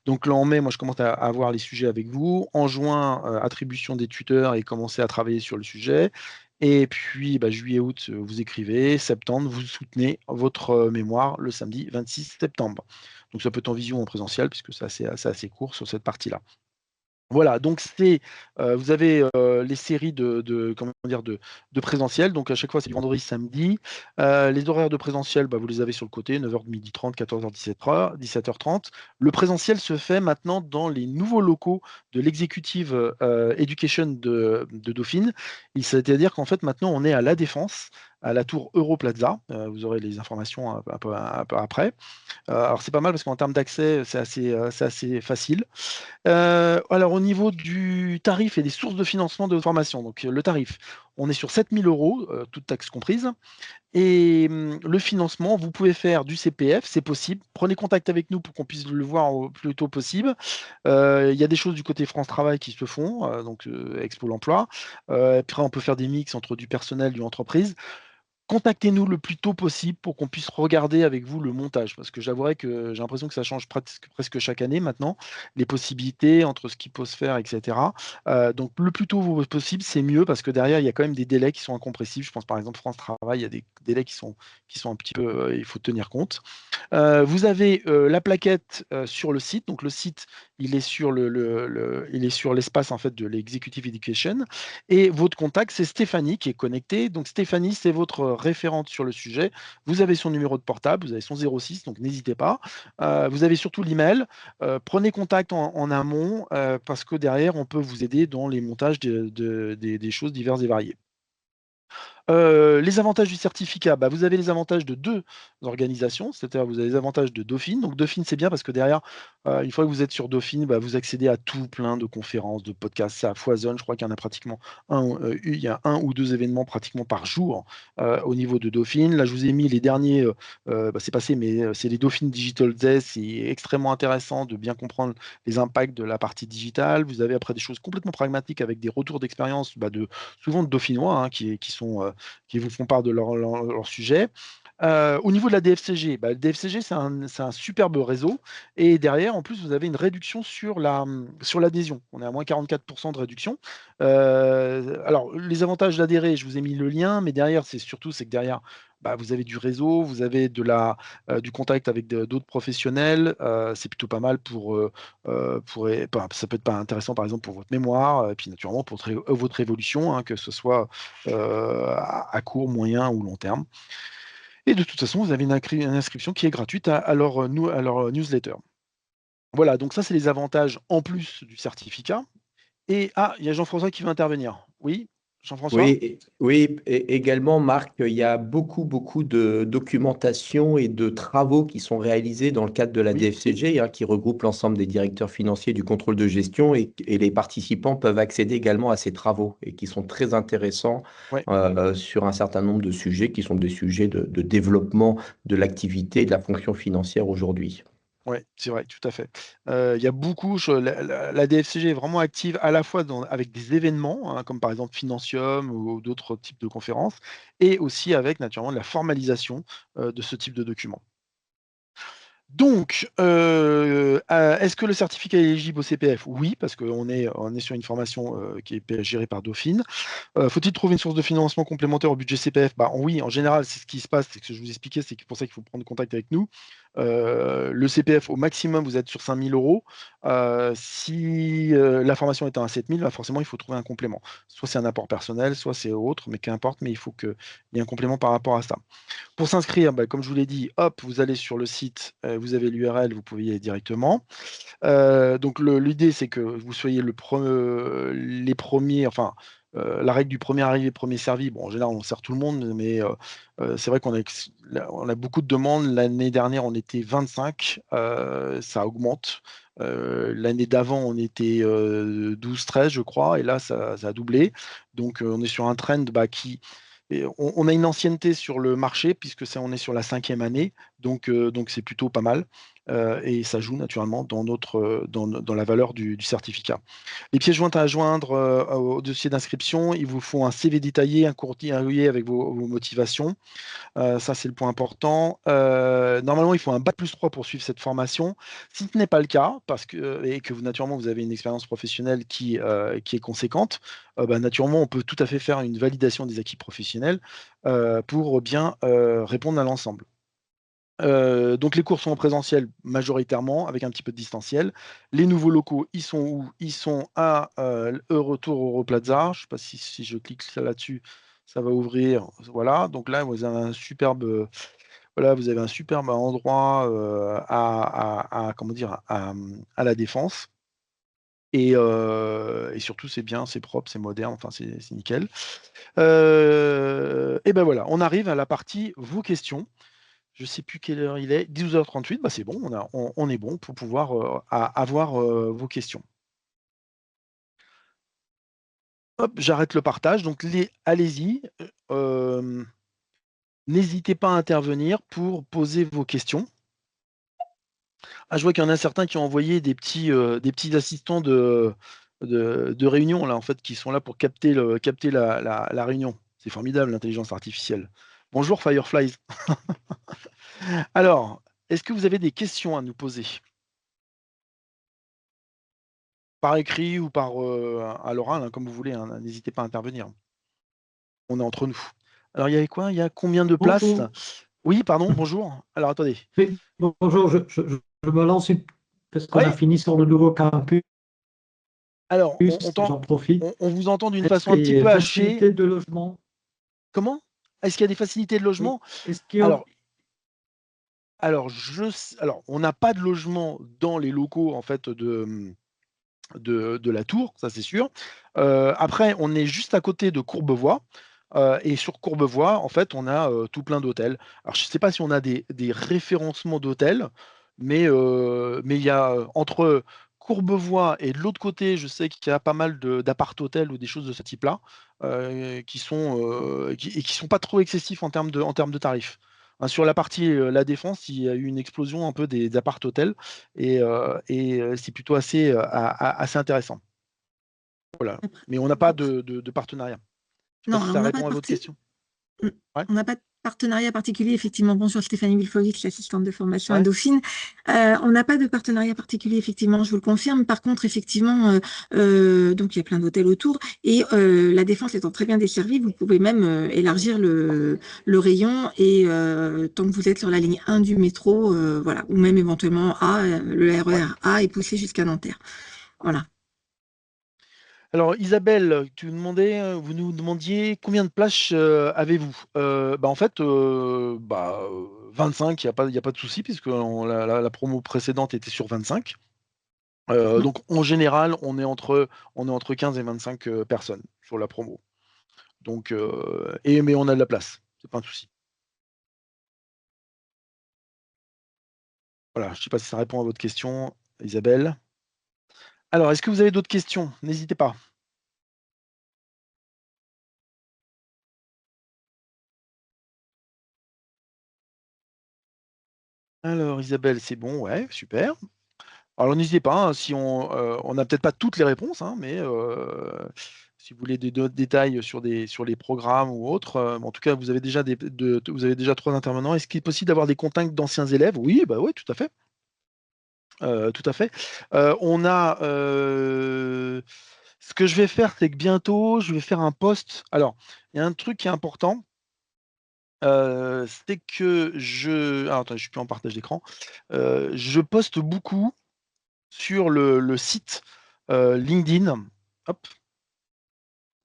A: Donc là, en mai, moi, je commence à avoir les sujets avec vous. En juin, attribution des tuteurs et commencer à travailler sur le sujet. Et puis, juillet, août, vous écrivez. Septembre, vous soutenez votre mémoire le samedi 26 septembre. Donc ça peut être en visio ou en présentiel, puisque c'est assez court sur cette partie-là. Voilà, donc vous avez, les séries comment dire? De présentiel, donc à chaque fois, c'est du vendredi, samedi. Les horaires de présentiel, vous les avez sur le côté, 9h, 12h30, 14h, 17h30. Le présentiel se fait maintenant dans les nouveaux locaux de l'executive, education de Dauphine. C'est-à-dire qu'en fait, maintenant, on est à La Défense, à la tour Europlaza. Vous aurez les informations un peu après. Alors c'est pas mal parce qu'en termes d'accès, c'est assez facile. Alors au niveau du tarif et des sources de financement de votre formation, donc le tarif, on est sur 7 000 €, toutes taxes comprises et le financement, vous pouvez faire du CPF, c'est possible. Prenez contact avec nous pour qu'on puisse le voir au plus tôt possible. Il y a des choses du côté France Travail qui se font, donc Expo l'emploi. Après on peut faire des mix entre du personnel, du entreprise. Contactez-nous le plus tôt possible pour qu'on puisse regarder avec vous le montage, parce que j'avouerai que j'ai l'impression que ça change presque chaque année maintenant, les possibilités entre ce qui peut se faire, et cetera. Donc le plus tôt possible, c'est mieux parce que derrière, il y a quand même des délais qui sont incompressibles. Je pense par exemple France Travail, il y a des délais qui sont un petit peu, il faut tenir compte. Vous avez, la plaquette, sur le site. Donc le site, il est sur il est sur l'espace en fait de l'Executive Education et votre contact, c'est Stéphanie qui est connectée. Donc Stéphanie, c'est votre référente sur le sujet. Vous avez son numéro de portable, vous avez son 06, donc n'hésitez pas. Vous avez surtout l'email. Prenez contact en amont, parce que derrière, on peut vous aider dans les montages des choses diverses et variées. Les avantages du certificat, vous avez les avantages de 2 organisations, c'est-à-dire vous avez les avantages de Dauphine. Donc Dauphine, c'est bien parce que derrière, une fois que vous êtes sur Dauphine, vous accédez à tout plein de conférences, de podcasts, ça foisonne. Je crois qu'il y en a pratiquement il y a 1 ou 2 événements pratiquement par jour, au niveau de Dauphine. Là, je vous ai mis les derniers, c'est passé, mais c'est les Dauphine Digital Days. C'est extrêmement intéressant de bien comprendre les impacts de la partie digitale. Vous avez après des choses complètement pragmatiques avec des retours d'expérience, souvent de Dauphinois, hein, qui vous font part de leur sujet. Au niveau de la DFCG, le DFCG, c'est un superbe réseau et derrière, en plus, vous avez une réduction sur l'adhésion. On est à moins 44% de réduction. Alors les avantages d'adhérer, je vous ai mis le lien, mais derrière, c'est que derrière, vous avez du réseau, vous avez du contact avec d'autres professionnels. C'est plutôt pas mal ça peut être pas intéressant, par exemple, pour votre mémoire, et puis naturellement pour votre évolution, hein, que ce soit à court, moyen ou long terme. Et de toute façon, vous avez une inscription qui est gratuite à leur newsletter. Voilà, donc ça, c'est les avantages en plus du certificat. Et il y a Jean-François qui veut intervenir. Oui? Jean-François?
D: Oui, également, Marc, il y a beaucoup de documentation et de travaux qui sont réalisés dans le cadre de la
A: Oui,
D: DFCG, qui regroupe l'ensemble des directeurs financiers du contrôle de gestion et les participants peuvent accéder également à ces travaux et qui sont très intéressants
A: ouais.
D: sur un certain nombre de sujets qui sont des sujets de développement de l'activité et de la fonction financière aujourd'hui.
A: Ouais, c'est vrai, tout à fait. Il y a beaucoup, la DFCG est vraiment active à la fois avec des événements, hein, comme par exemple Financium ou d'autres types de conférences, et aussi avec naturellement la formalisation de ce type de documents. Donc, est-ce que le certificat est éligible au CPF? Oui, parce qu'on est sur une formation qui est gérée par Dauphine. Faut-il trouver une source de financement complémentaire au budget CPF? Bah, oui, en général, c'est ce qui se passe, c'est ce que je vous expliquais, c'est pour ça qu'il faut prendre contact avec nous. Le CPF, au maximum, vous êtes sur 5 000 euros. Si la formation est à 7 000, bah, forcément, il faut trouver un complément. Soit c'est un apport personnel, soit c'est autre, mais qu'importe, mais il faut qu'il y ait un complément par rapport à ça. Pour s'inscrire, bah, comme je vous l'ai dit, hop, vous allez sur le site, vous avez l'URL, vous pouvez y aller directement. Donc l'idée, c'est que vous soyez les premiers, enfin, la règle du premier arrivé, premier servi. Bon, en général, on sert tout le monde, mais c'est vrai on a beaucoup de demandes. L'année dernière, on était 25, ça augmente. L'année d'avant, on était 12-13, je crois, et là, ça a doublé. Donc, on est sur un trend et on a une ancienneté sur le marché, puisque on est sur la 5e année, donc c'est plutôt pas mal. Et ça joue naturellement dans la valeur du certificat. Les pièces jointes à joindre au dossier d'inscription, il vous faut un CV détaillé, un courrier avec vos motivations. Ça, c'est le point important. Normalement, il faut un bac+3 pour suivre cette formation. Si ce n'est pas le cas, et que naturellement, vous avez une expérience professionnelle qui est conséquente, bah, naturellement, on peut tout à fait faire une validation des acquis professionnels pour bien répondre à l'ensemble. Donc les cours sont en présentiel majoritairement, avec un petit peu de distanciel. Les nouveaux locaux, ils sont où? Ils sont à retour Europlaza. Je ne sais pas si je clique là-dessus, ça va ouvrir. Voilà, donc là, voilà, vous avez un superbe endroit comment dire, à la Défense. Et surtout, c'est bien, c'est propre, c'est moderne, enfin, c'est nickel. Et ben voilà, on arrive à la partie vos questions. Je ne sais plus quelle heure il est, 12h38, bah c'est bon, on est bon pour pouvoir avoir vos questions. Hop, j'arrête le partage, donc allez-y, n'hésitez pas à intervenir pour poser vos questions. Ah, je vois qu'il y en a certains qui ont envoyé des petits assistants de réunion, là, en fait, qui sont là pour capter la réunion. C'est formidable, l'intelligence artificielle. Bonjour Fireflies. Alors, est-ce que vous avez des questions à nous poser? Par écrit ou à l'oral, hein, comme vous voulez, hein, n'hésitez pas à intervenir. On est entre nous. Alors, il y avait quoi? Il y a combien de places?
E: Bonjour.
A: Oui, pardon, bonjour. Alors, attendez.
E: Oui, bonjour, je me lance parce qu'on a
A: Oui,
E: fini sur le nouveau campus,
A: alors,
E: j'en profite.
A: on vous entend d'une
E: Est-ce
A: façon un
E: qu'il
A: petit
E: y a
A: peu
E: des
A: hachée.
E: facilités de logement?
A: Comment? Est-ce qu'il y a des facilités de
E: Oui.
A: logement?
E: Est-ce qu'il y a...
A: Alors, alors, on n'a pas de logement dans les locaux en fait de la tour, ça c'est sûr. Après, on est juste à côté de Courbevoie. Et sur Courbevoie, en fait, on a tout plein d'hôtels. Alors, je ne sais pas si on a des référencements d'hôtels, mais il y a entre Courbevoie et de l'autre côté, je sais qu'il y a pas mal d'appart-hôtels ou des choses de ce type-là qui sont pas trop excessifs en termes de tarifs. Hein, sur la partie La Défense, il y a eu une explosion un peu des appart-hôtels et c'est plutôt assez intéressant. Voilà.
F: Après,
A: Mais on n'a pas de partenariat. Je ne sais pas
F: non,
A: si
F: alors
A: ça
F: on n'a pas
A: répond
F: de
A: à votre question. Ouais,
F: on n'a pas de partenariat particulier, effectivement. Bonjour Stéphanie Wilfovitch, l'assistante de formation à
A: ouais.
F: Dauphine. On n'a pas de partenariat particulier, effectivement, je vous le confirme. Par contre, effectivement, donc il y a plein d'hôtels autour et la Défense étant très bien desservie, vous pouvez même élargir le rayon et tant que vous êtes sur la ligne 1 du métro, voilà, ou même éventuellement le
A: Ouais.
F: RER A et pousser jusqu'à Nanterre. Voilà.
A: Alors Isabelle, vous nous demandiez combien de places avez-vous? Bah, en fait, 25, il y a pas de souci, puisque la promo précédente était sur 25. Donc en général, on est entre 15 et 25 personnes sur la promo. Donc, mais on a de la place, c'est pas un souci. Voilà, je ne sais pas si ça répond à votre question, Isabelle. Alors, est-ce que vous avez d'autres questions? N'hésitez pas. Alors, Isabelle, c'est bon, ouais, super. Alors, n'hésitez pas, hein, si on n'a peut-être pas toutes les réponses, hein, mais si vous voulez d'autres détails sur les programmes ou autres, en tout cas, vous avez déjà vous avez déjà 3 intervenants. Est-ce qu'il est possible d'avoir des contacts d'anciens élèves? Oui, bah oui, tout à fait. Tout à fait. On a ce que je vais faire, c'est que bientôt, je vais faire un post. Alors, il y a un truc qui est important, c'est que alors, attends, je suis plus en partage d'écran. Je poste beaucoup sur le site LinkedIn. Hop,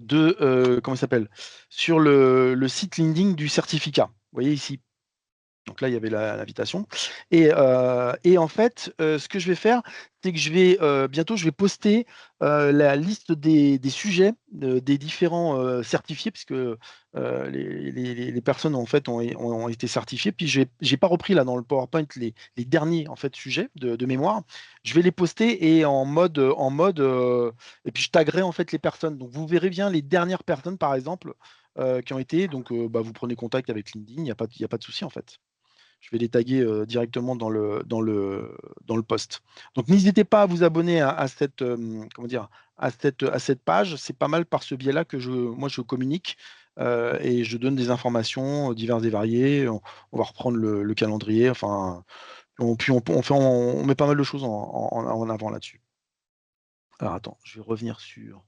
A: comment il s'appelle? Sur le site LinkedIn du certificat. Vous voyez ici. Donc là, il y avait l'invitation. Et en fait, ce que je vais faire, c'est que bientôt, je vais poster la liste des sujets des différents certifiés, puisque les personnes en fait ont été certifiées. Puis j'ai pas repris là dans le PowerPoint les derniers en fait sujets de mémoire. Je vais les poster et et puis je taguerai en fait les personnes. Donc vous verrez bien les dernières personnes, par exemple, qui ont été. Donc bah, vous prenez contact avec LinkedIn, il y a pas de souci en fait. Je vais les taguer directement dans le post. Donc n'hésitez pas à vous abonner à cette, comment dire, à cette page. C'est pas mal par ce biais-là que moi je communique et je donne des informations diverses et variées. On va reprendre le calendrier. Enfin, puis on met pas mal de choses en avant là-dessus. Alors attends, je vais revenir sur.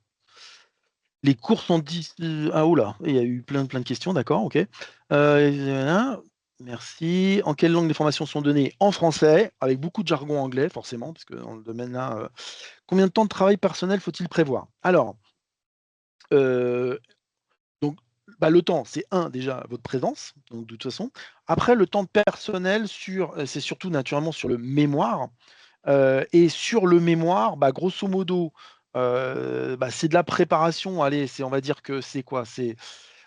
A: Les cours sont 10. Ah oula, il y a eu plein de questions, d'accord, ok. Merci. En quelle langue les formations sont données? En français, avec beaucoup de jargon anglais, forcément, parce que dans le domaine-là, combien de temps de travail personnel faut-il prévoir? Alors, euh, donc, bah, le temps, c'est déjà votre présence, donc de toute façon. Après, le temps personnel c'est surtout naturellement sur le mémoire. Et sur le mémoire, bah, grosso modo, bah, c'est de la préparation. Allez, on va dire que c'est quoi?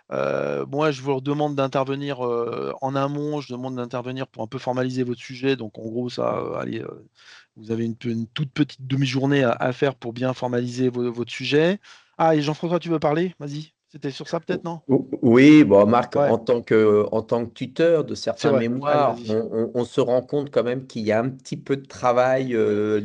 A: Moi, je vous demande d'intervenir en amont, je demande d'intervenir pour un peu formaliser votre sujet. Donc, en gros, ça, allez, vous avez une toute petite demi-journée à faire pour bien formaliser votre sujet. Ah, et Jean-François, tu veux parler? Vas-y. C'était sur ça, peut-être, non?
D: Oui, bon, Marc,
A: Ouais,
D: en tant que tuteur de
A: c'est
D: certains
A: vrai. Allez,
D: mémoires,
A: vas-y.
D: on se rend compte quand même qu'il y a un petit peu de travail,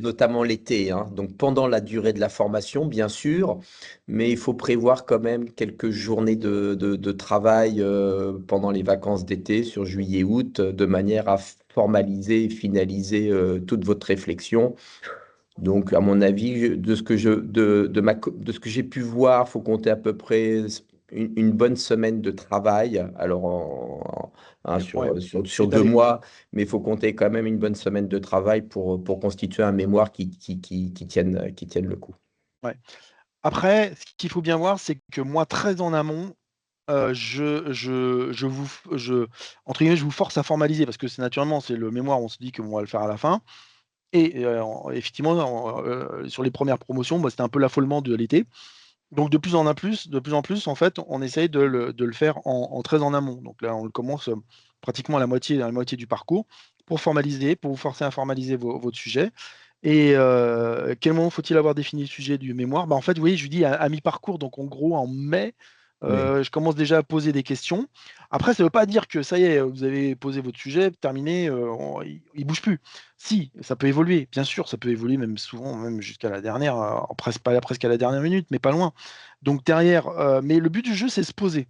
D: notamment l'été, hein. Donc pendant la durée de la formation, bien sûr, mais il faut prévoir quand même quelques journées de travail pendant les vacances d'été, sur juillet-août, de manière à formaliser et finaliser toute votre réflexion. Donc, à mon avis, de ce que j'ai pu voir, faut compter à peu près une bonne semaine de travail. Alors, hein,
A: Ouais.
D: sur deux
A: Étalé.
D: mois, mais il faut compter quand même une bonne semaine de travail pour constituer un mémoire qui tienne le coup.
A: Ouais. Après, ce qu'il faut bien voir, c'est que moi, très en amont, entre guillemets, je vous force à formaliser parce que c'est le mémoire, on se dit qu'on va le faire à la fin. Et effectivement, sur les premières promotions, bah, c'était un peu l'affolement de l'été. Donc de plus en plus, en fait, on essaye de le faire très en amont. Donc là, on le commence pratiquement à la moitié du parcours pour formaliser, pour vous forcer à formaliser votre sujet. Et quel moment faut-il avoir défini le sujet du mémoire? Bah, en fait, oui, je lui dis à mi-parcours, donc en gros en mai,
D: Mais,
A: je commence déjà à poser des questions. Après, ça ne veut pas dire que ça y est, vous avez posé votre sujet, terminé, il ne bouge plus. Si, ça peut évoluer, bien sûr, ça peut évoluer même souvent, même jusqu'à la dernière, presque à la dernière minute, mais pas loin. Donc derrière, mais le but du jeu, c'est se poser.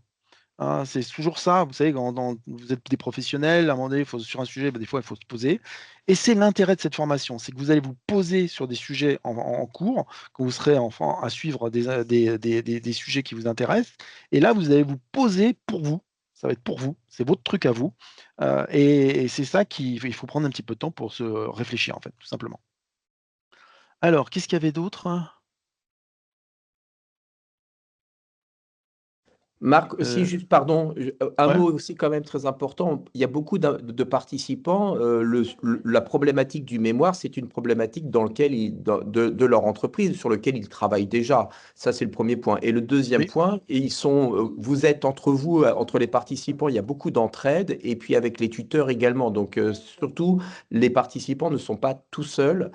A: Hein, c'est toujours ça, vous savez, quand vous êtes des professionnels, à un moment donné, sur un sujet, bah, des fois, il faut se poser. Et c'est l'intérêt de cette formation, c'est que vous allez vous poser sur des sujets en cours, que vous serez enfin à suivre des sujets qui vous intéressent. Et là, vous allez vous poser pour vous. Ça va être pour vous, c'est votre truc à vous. Et c'est ça il faut prendre un petit peu de temps pour se réfléchir, en fait, tout simplement. Alors, qu'est-ce qu'il y avait d'autre?
D: Marc, aussi,
A: Euh,
D: juste, pardon, un
A: ouais.
D: mot aussi quand même très important. Il y a beaucoup de participants. La problématique du mémoire, c'est une problématique dans lequel de leur entreprise, sur lequel ils travaillent déjà. Ça, c'est le premier point. Et le deuxième
A: Oui.
D: point, vous êtes entre vous, entre les participants, il y a beaucoup d'entraide, et puis avec les tuteurs également. Donc, surtout, les participants ne sont pas tout seuls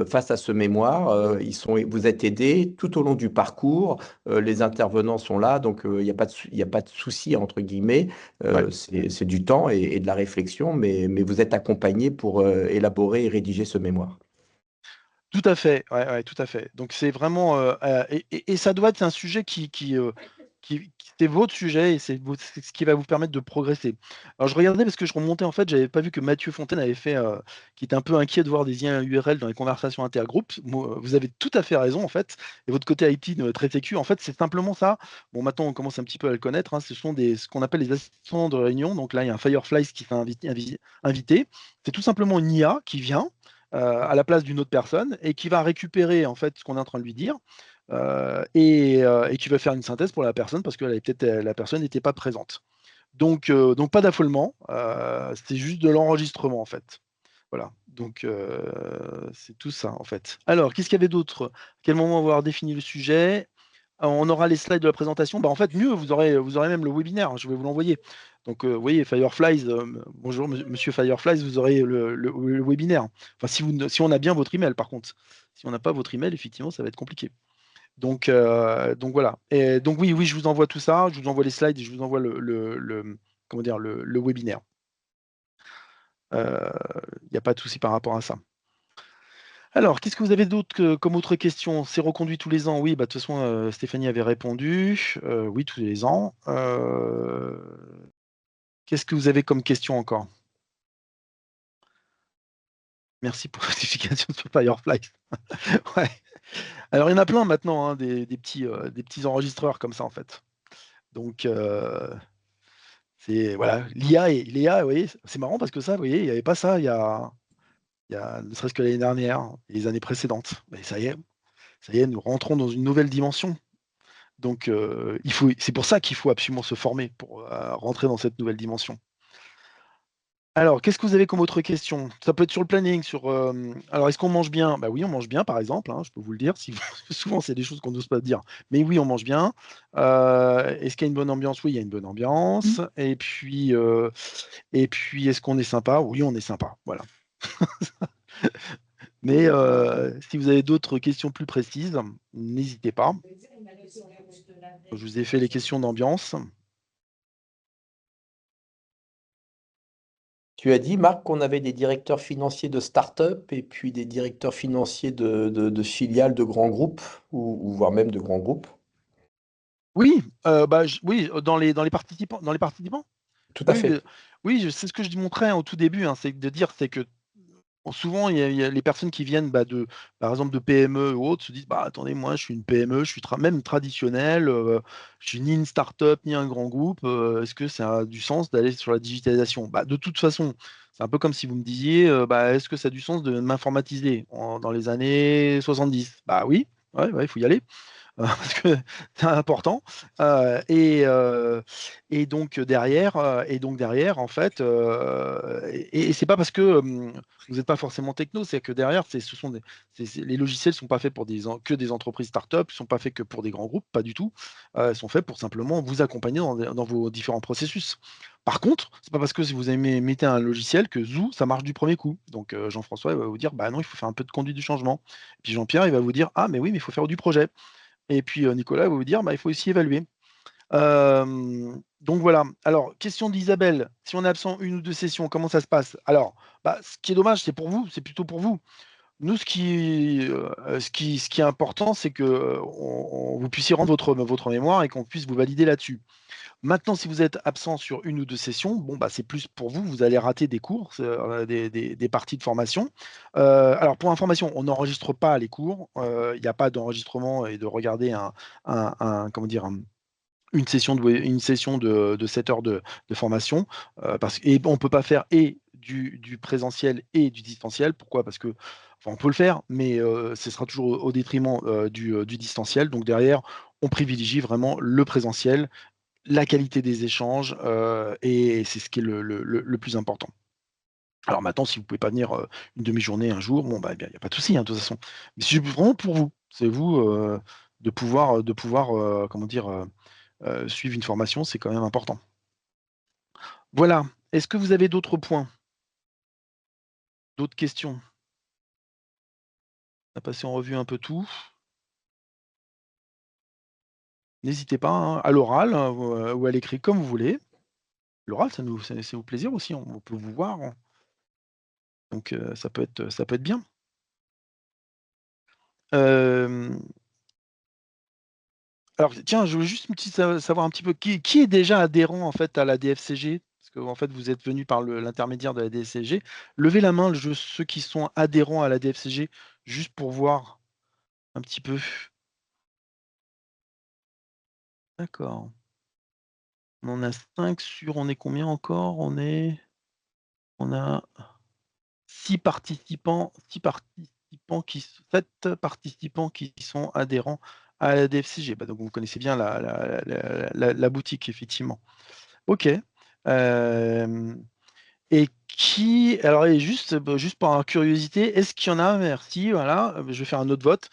D: face à ce mémoire. Vous êtes aidés tout au long du parcours. Les intervenants sont là, donc il n'y a pas il y a pas de souci, entre guillemets.
A: Ouais.
D: C'est du temps et de la réflexion, mais vous êtes accompagnés pour élaborer et rédiger ce mémoire.
A: Tout à fait, ouais, ouais, tout à fait. Donc c'est vraiment et ça doit être un sujet c'est votre sujet et c'est ce qui va vous permettre de progresser. Alors je regardais parce que je remontais en fait, j'avais pas vu que Mathieu Fontaine avait fait, qui était un peu inquiet de voir des liens URL dans les conversations intergroupes. Vous avez tout à fait raison en fait. Et votre côté IT très sécu, en fait, c'est simplement ça. Bon, maintenant on commence un petit peu à le connaître, hein. Ce sont ce qu'on appelle les assistants de réunion. Donc là, il y a un Firefly qui s'est invité. C'est tout simplement une IA qui vient à la place d'une autre personne et qui va récupérer en fait ce qu'on est en train de lui dire et qui va faire une synthèse pour la personne parce que la personne n'était pas présente. Donc pas d'affolement, c'est juste de l'enregistrement en fait. Voilà, donc c'est tout ça en fait. Alors, qu'est-ce qu'il y avait d'autre? À quel moment avoir défini le sujet? On aura les slides de la présentation. Bah, en fait, mieux, vous aurez même le webinaire, hein, je vais vous l'envoyer. Donc, vous voyez, Fireflies, bonjour monsieur Fireflies, vous aurez le webinaire. Enfin, si on a bien votre email, par contre. Si on n'a pas votre email, effectivement, ça va être compliqué. Donc voilà. Et donc oui, je vous envoie tout ça, je vous envoie les slides et je vous envoie comment dire, le webinaire. Il n'y a pas de souci par rapport à ça. Alors, qu'est-ce que vous avez d'autre comme autre question? C'est reconduit tous les ans? Oui, bah, de toute façon, Stéphanie avait répondu. Oui, tous les ans. Qu'est-ce que vous avez comme question encore? Merci pour la notification sur Firefly. Ouais. Alors, il y en a plein maintenant, hein, des petits enregistreurs comme ça, en fait. Donc, c'est voilà, l'IA, vous voyez, c'est marrant parce que ça, vous voyez, il n'y avait pas ça il y a ne serait-ce que l'année dernière et les années précédentes. Mais ça y est, nous rentrons dans une nouvelle dimension. Donc, c'est pour ça qu'il faut absolument se former pour rentrer dans cette nouvelle dimension. Alors, qu'est-ce que vous avez comme autre question? Ça peut être sur le planning, alors, est-ce qu'on mange bien? Bah oui, on mange bien, par exemple, hein, je peux vous le dire. Souvent, c'est des choses qu'on n'ose pas dire. Mais oui, on mange bien. Est-ce qu'il y a une bonne ambiance? Oui, il y a une bonne ambiance. Et puis, est-ce qu'on est sympa? Oui, on est sympa. Voilà. Mais si vous avez d'autres questions plus précises, n'hésitez pas. Je vous ai fait les questions d'ambiance.
D: Tu as dit, Marc, qu'on avait des directeurs financiers de start-up et puis des directeurs financiers de filiales de grands groupes, ou voire même de grands groupes.
A: Oui, oui, dans les participants. Dans les participants?
D: Tout à
A: Oui,
D: fait.
A: oui, c'est ce que je montrais au tout début, hein, c'est que souvent il y a les personnes qui viennent par exemple de PME ou autres se disent bah attendez, moi je suis une PME, je suis même traditionnel, je suis ni une start-up ni un grand groupe, est-ce que ça a du sens d'aller sur la digitalisation? Bah, de toute façon, c'est un peu comme si vous me disiez bah, est-ce que ça a du sens de m'informatiser dans les années 70? Bah oui, ouais, il faut y aller. Parce que c'est important. Et donc derrière, en fait, et c'est pas parce que vous n'êtes pas forcément techno, c'est que derrière, les logiciels sont pas faits pour que des entreprises start-up, ils sont pas faits que pour des grands groupes, pas du tout. Ils sont faits pour simplement vous accompagner dans vos différents processus. Par contre, c'est pas parce que si vous mettez un logiciel que Zou, ça marche du premier coup. Donc Jean-François il va vous dire, bah non, il faut faire un peu de conduite du changement. Et puis Jean-Pierre, il va vous dire, ah mais oui, mais il faut faire du projet. Et puis Nicolas va vous dire, bah, il faut aussi évaluer. Donc voilà. Alors, question d'Isabelle, si on est absent une ou deux sessions, comment ça se passe? Alors, bah, ce qui est dommage, c'est pour vous, c'est plutôt pour vous. Nous, ce qui est important, c'est que vous puissiez rendre votre mémoire et qu'on puisse vous valider là-dessus. Maintenant, si vous êtes absent sur une ou deux sessions, bon, bah, c'est plus pour vous, vous allez rater des cours, des parties de formation. Alors, pour information, on n'enregistre pas les cours, il n'y a pas d'enregistrement et de regarder comment dire, une session de 7 heures de formation, et on ne peut pas faire et du présentiel et du distanciel. Pourquoi? Parce que, enfin, on peut le faire, mais ce sera toujours au détriment du distanciel. Donc derrière, on privilégie vraiment le présentiel la qualité des échanges, et c'est ce qui est le plus important. Alors maintenant, si vous pouvez pas venir, une demi-journée, un jour, bon, bah, il y a pas de souci, hein, de toute façon. Mais c'est vraiment pour vous. C'est vous, de pouvoir, comment dire, suivre une formation, c'est quand même important. Voilà. Est-ce que vous avez d'autres points? D'autres questions? On a passé en revue un peu tout. N'hésitez pas, hein, à l'oral, ou à l'écrit, comme vous voulez. L'oral, c'est au plaisir aussi, on peut vous voir, hein. Donc ça peut être bien. Hem, alors tiens, je voulais juste savoir un petit peu qui est déjà adhérent, en fait, à la DFCG? Parce qu'en fait, vous êtes venu par l'intermédiaire de la DFCG. Levez la main, ceux qui sont adhérents à la DFCG, juste pour voir un petit peu. D'accord. On en a 5 sur on est combien encore? On a 7 participants qui sont adhérents à la DFCG. Bah, donc vous connaissez bien la boutique, effectivement. OK. Hem et juste, juste par curiosité, est-ce qu'il y en a merci, voilà, je vais faire un autre vote.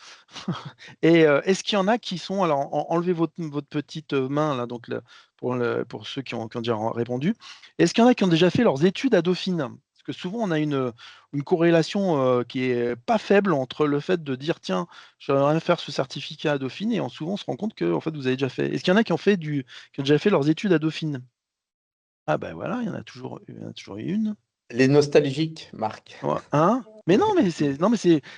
A: Et est-ce qu'il y en a qui sont alors enlevez votre petite, main là, donc pour ceux qui ont déjà répondu. Est-ce qu'il y en a qui ont déjà fait leurs études à Dauphine? Parce que souvent on a une corrélation, qui est pas faible entre le fait de dire: «Tiens, j'aimerais faire ce certificat à Dauphine» et souvent on se rend compte qu'en fait vous avez déjà fait. Est-ce qu'il y en a qui ont déjà fait leurs études à Dauphine? Ah bah voilà, il y en a toujours eu une.
D: Les nostalgiques, Marc.
A: Ouais, hein? Mais non, mais c'est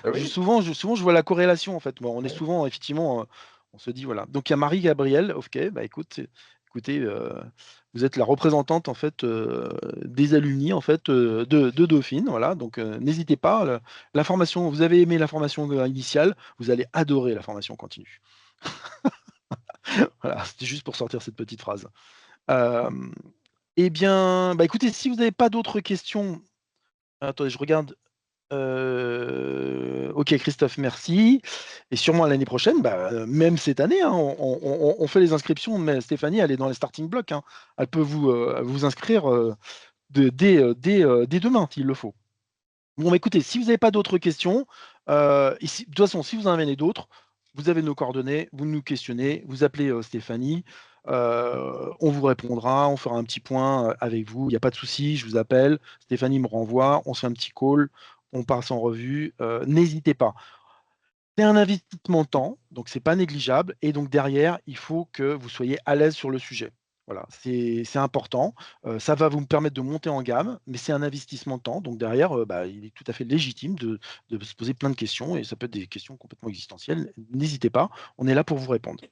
D: Ah
A: je
D: oui.
A: souvent je vois la corrélation en fait. Bon, on est souvent effectivement, on se dit voilà. Donc il y a Marie-Gabrielle, OK, bah écoutez, vous êtes la représentante en fait, des alumni en fait, de Dauphine, voilà. Donc n'hésitez pas, la formation vous avez aimé la formation, initiale, vous allez adorer la formation continue. Voilà, c'était juste pour sortir cette petite phrase. Hem et bien, bah écoutez, si vous n'avez pas d'autres questions, attendez, je regarde. OK Christophe, merci et sûrement l'année prochaine, bah, même cette année, hein, on fait les inscriptions, mais Stéphanie, elle est dans les starting blocks, hein. Elle peut vous inscrire, dès demain, s'il le faut. Bon, bah, écoutez, si vous n'avez pas d'autres questions, de toute façon, si vous en avez d'autres, vous avez nos coordonnées, vous nous questionnez, vous appelez, Stéphanie, on vous répondra, on fera un petit point, avec vous, il y a pas de souci, je vous appelle, Stéphanie me renvoie, on se fait un petit call, on passe en revue, n'hésitez pas. C'est un investissement temps, donc c'est pas négligeable et donc derrière, il faut que vous soyez à l'aise sur le sujet. Voilà, c'est important, ça va vous permettre de monter en gamme, mais c'est un investissement de temps, donc derrière, bah, il est tout à fait légitime de se poser plein de questions et ça peut être des questions complètement existentielles. N'hésitez pas, on est là pour vous répondre.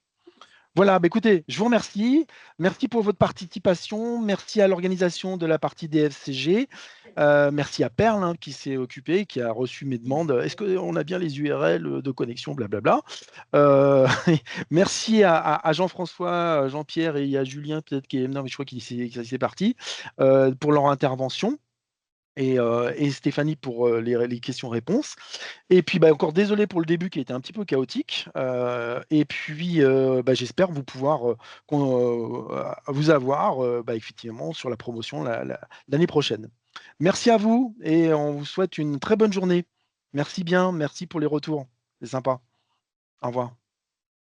A: Voilà, bah, écoutez, je vous remercie. Merci pour votre participation. Merci à l'organisation de la partie DFCG. Merci à Perle, hein, qui s'est occupée, qui a reçu mes demandes. Est-ce qu'on a bien les URL de connexion, blablabla. Euh, merci à Jean-François, Jean-Pierre et à Julien, peut-être qui est. Non, mais je crois qu'il s'est parti, pour leur intervention. Et Stéphanie pour les questions-réponses. Et puis bah, encore désolé pour le début qui a été un petit peu chaotique. Et puis bah, j'espère pouvoir vous avoir bah, effectivement sur la promotion l'année prochaine. Merci à vous et on vous souhaite une très bonne journée. Merci bien, merci pour les retours. C'est sympa. Au revoir.